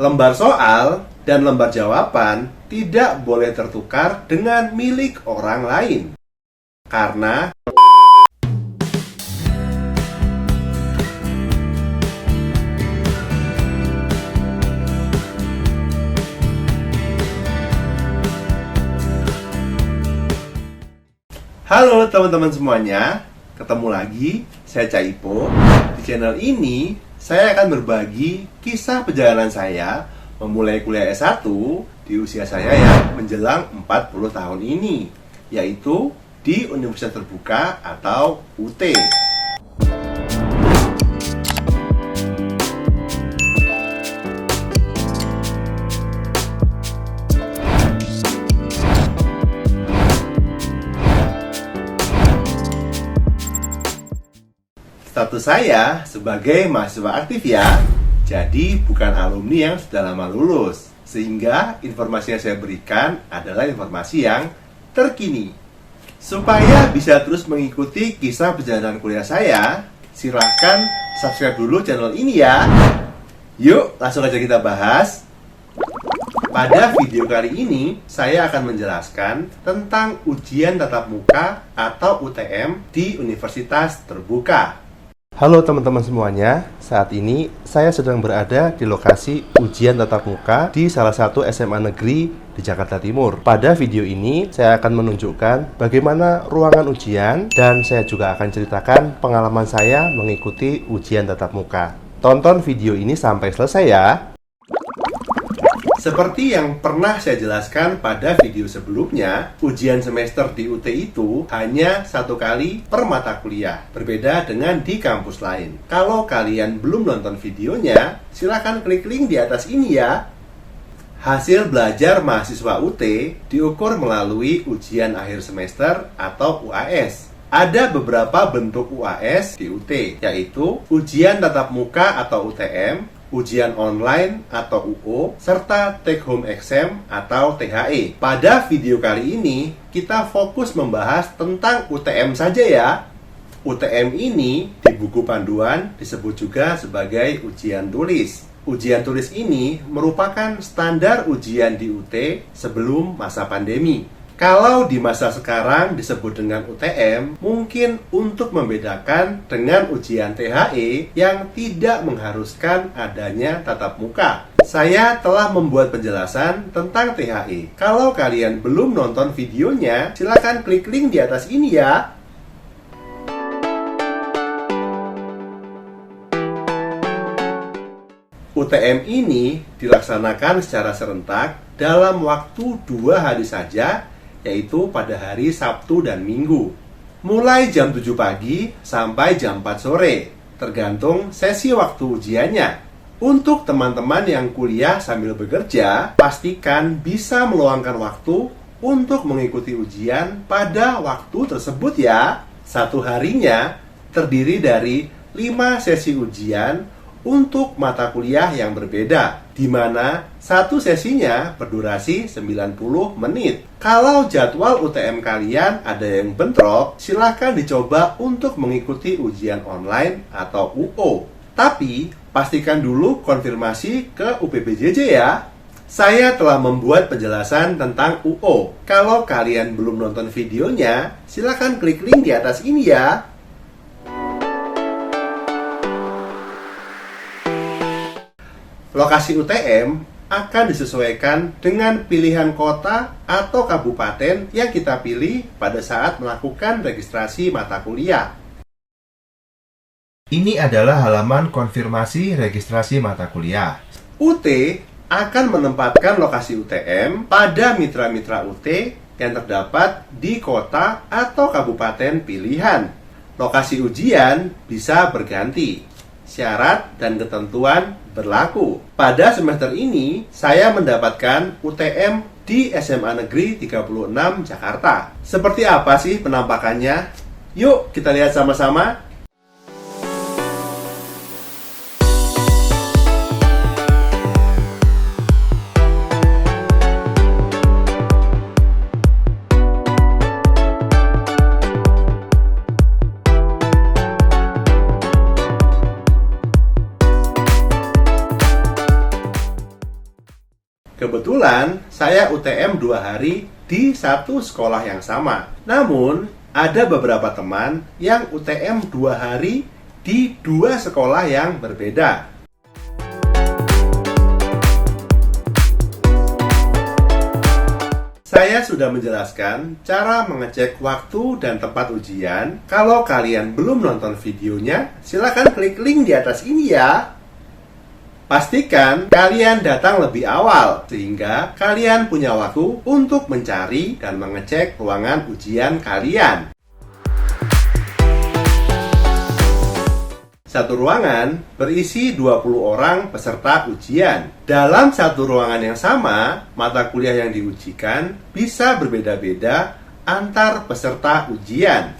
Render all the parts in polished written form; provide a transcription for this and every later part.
Lembar soal dan lembar jawaban tidak boleh tertukar dengan milik orang lain. Karena halo teman-teman semuanya, ketemu lagi, saya Caipo. Di channel ini, saya akan berbagi kisah perjalanan saya memulai kuliah S1 di usia saya yang menjelang 40 tahun ini, yaitu di Universitas Terbuka atau UT. Status saya sebagai mahasiswa aktif ya, jadi bukan alumni yang sudah lama lulus. Sehingga informasi yang saya berikan adalah informasi yang terkini. Supaya bisa terus mengikuti kisah perjalanan kuliah saya, silahkan subscribe dulu channel ini ya. Yuk, langsung aja kita bahas. Pada video kali ini, saya akan menjelaskan tentang ujian tatap muka atau UTM di Universitas Terbuka. Halo teman-teman semuanya, saat ini saya sedang berada di lokasi ujian tatap muka di salah satu SMA negeri di Jakarta Timur. Pada video ini, saya akan menunjukkan bagaimana ruangan ujian dan saya juga akan ceritakan pengalaman saya mengikuti ujian tatap muka. Tonton video ini sampai selesai ya. Seperti yang pernah saya jelaskan pada video sebelumnya, ujian semester di UT itu hanya satu kali per mata kuliah, berbeda dengan di kampus lain. Kalau kalian belum nonton videonya, silahkan klik link di atas ini ya. Hasil belajar mahasiswa UT diukur melalui ujian akhir semester atau UAS. Ada beberapa bentuk UAS di UT, yaitu ujian tatap muka atau UTM, ujian online atau UO, serta take home exam atau THE. Pada video kali ini, kita fokus membahas tentang UTM saja ya. UTM ini di buku panduan disebut juga sebagai ujian tulis. Ujian tulis ini merupakan standar ujian di UT sebelum masa pandemi. Kalau di masa sekarang disebut dengan UTM, mungkin untuk membedakan dengan ujian THE yang tidak mengharuskan adanya tatap muka. Saya telah membuat penjelasan tentang THE. Kalau kalian belum nonton videonya, silakan klik link di atas ini ya. UTM ini dilaksanakan secara serentak dalam waktu 2 hari saja, yaitu pada hari Sabtu dan Minggu. Mulai jam 7 pagi sampai jam 4 sore, tergantung sesi waktu ujiannya. Untuk teman-teman yang kuliah sambil bekerja, pastikan bisa meluangkan waktu untuk mengikuti ujian pada waktu tersebut ya. Satu harinya terdiri dari 5 sesi ujian untuk mata kuliah yang berbeda, di mana satu sesinya berdurasi 90 menit. Kalau jadwal UTM kalian ada yang bentrok, silahkan dicoba untuk mengikuti ujian online atau UO. Tapi, pastikan dulu konfirmasi ke UPBJJ ya. Saya telah membuat penjelasan tentang UO. Kalau kalian belum nonton videonya, silahkan klik link di atas ini ya. Lokasi UTM akan disesuaikan dengan pilihan kota atau kabupaten yang kita pilih pada saat melakukan registrasi mata kuliah. Ini adalah halaman konfirmasi registrasi mata kuliah. UT akan menempatkan lokasi UTM pada mitra-mitra UT yang terdapat di kota atau kabupaten pilihan. Lokasi ujian bisa berganti. Syarat dan ketentuan berlaku. Pada semester ini, saya mendapatkan UTM di SMA Negeri 36 Jakarta. Seperti apa sih penampakannya? Yuk kita lihat sama-sama. Kebetulan saya UTM 2 hari di satu sekolah yang sama. Namun, ada beberapa teman yang UTM 2 hari di 2 sekolah yang berbeda. Saya sudah menjelaskan cara mengecek waktu dan tempat ujian. Kalau kalian belum nonton videonya, silakan klik link di atas ini ya. Pastikan kalian datang lebih awal, sehingga kalian punya waktu untuk mencari dan mengecek ruangan ujian kalian. Satu ruangan berisi 20 orang peserta ujian. Dalam satu ruangan yang sama, mata kuliah yang diujikan bisa berbeda-beda antar peserta ujian.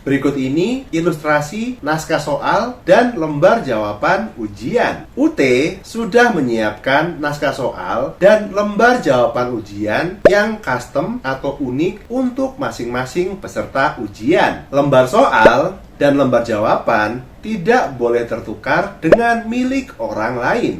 Berikut ini ilustrasi naskah soal dan lembar jawaban ujian. UT sudah menyiapkan naskah soal dan lembar jawaban ujian yang custom atau unik untuk masing-masing peserta ujian. Lembar soal dan lembar jawaban tidak boleh tertukar dengan milik orang lain.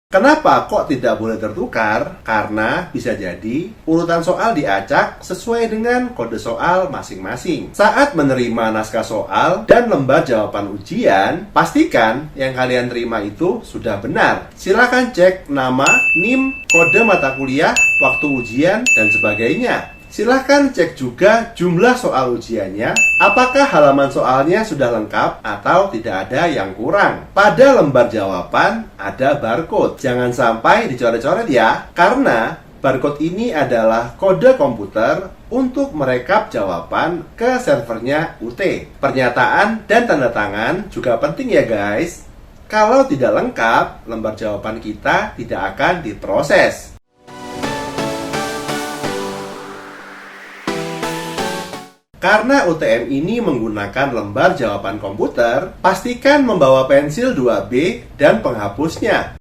Kenapa kok tidak boleh tertukar? Karena bisa jadi urutan soal diacak sesuai dengan kode soal masing-masing. Saat menerima naskah soal dan lembar jawaban ujian, pastikan yang kalian terima itu sudah benar. Silakan cek nama, NIM, kode mata kuliah, waktu ujian, dan sebagainya. Silahkan cek juga jumlah soal ujiannya, apakah halaman soalnya sudah lengkap atau tidak ada yang kurang. Pada lembar jawaban ada barcode. Jangan sampai dicoret-coret ya, karena barcode ini adalah kode komputer untuk merekap jawaban ke servernya UT. Pernyataan dan tanda tangan juga penting ya guys. Kalau tidak lengkap, lembar jawaban kita tidak akan diproses. Karena UTM ini menggunakan lembar jawaban komputer, pastikan membawa pensil 2B dan penghapusnya.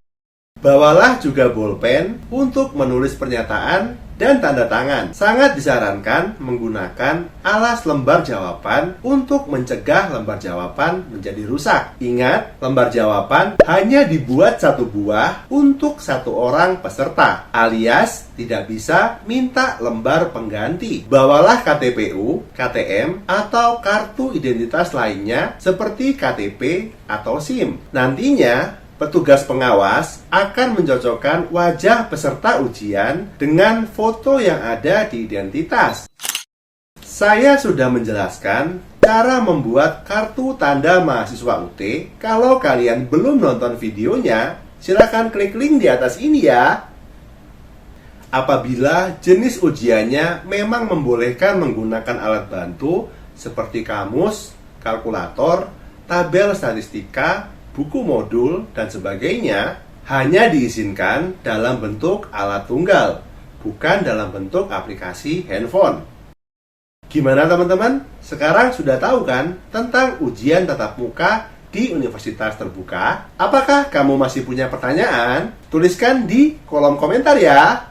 Bawalah juga bolpen untuk menulis pernyataan dan tanda tangan. Sangat disarankan menggunakan alas lembar jawaban untuk mencegah lembar jawaban menjadi rusak. Ingat, lembar jawaban hanya dibuat satu buah untuk satu orang peserta, alias tidak bisa minta lembar pengganti. Bawalah KTPU, KTM, atau kartu identitas lainnya seperti KTP atau SIM. Nantinya, petugas pengawas akan mencocokkan wajah peserta ujian dengan foto yang ada di identitas. Saya sudah menjelaskan cara membuat kartu tanda mahasiswa UT. Kalau kalian belum nonton videonya, silakan klik link di atas ini ya. Apabila jenis ujiannya memang membolehkan menggunakan alat bantu seperti kamus, kalkulator, tabel statistika, buku modul, dan sebagainya, hanya diizinkan dalam bentuk alat tunggal, bukan dalam bentuk aplikasi handphone. Gimana teman-teman? Sekarang sudah tahu kan tentang ujian tatap muka di Universitas Terbuka? Apakah kamu masih punya pertanyaan? Tuliskan di kolom komentar ya!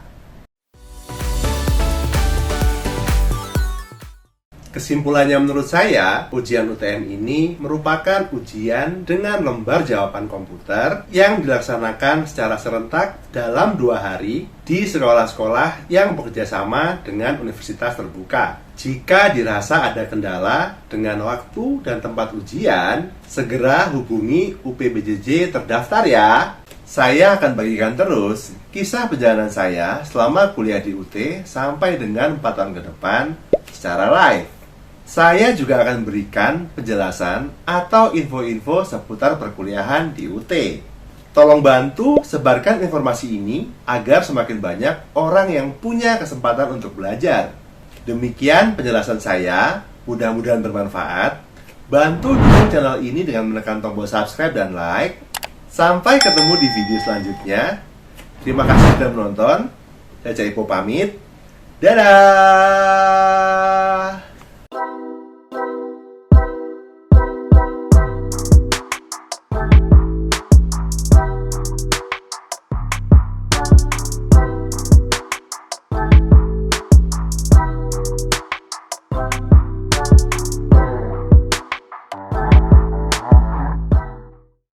Kesimpulannya menurut saya, ujian UTM ini merupakan ujian dengan lembar jawaban komputer yang dilaksanakan secara serentak dalam 2 hari di sekolah-sekolah yang bekerjasama dengan Universitas Terbuka. Jika dirasa ada kendala dengan waktu dan tempat ujian, segera hubungi UPBJJ terdaftar ya. Saya akan bagikan terus kisah perjalanan saya selama kuliah di UT sampai dengan 4 tahun ke depan secara live. Saya juga akan berikan penjelasan atau info-info seputar perkuliahan di UT. Tolong bantu sebarkan informasi ini agar semakin banyak orang yang punya kesempatan untuk belajar. Demikian penjelasan saya, mudah-mudahan bermanfaat. Bantu dukung channel ini dengan menekan tombol subscribe dan like. Sampai ketemu di video selanjutnya. Terima kasih sudah menonton. Saya Caipo pamit. Dadah!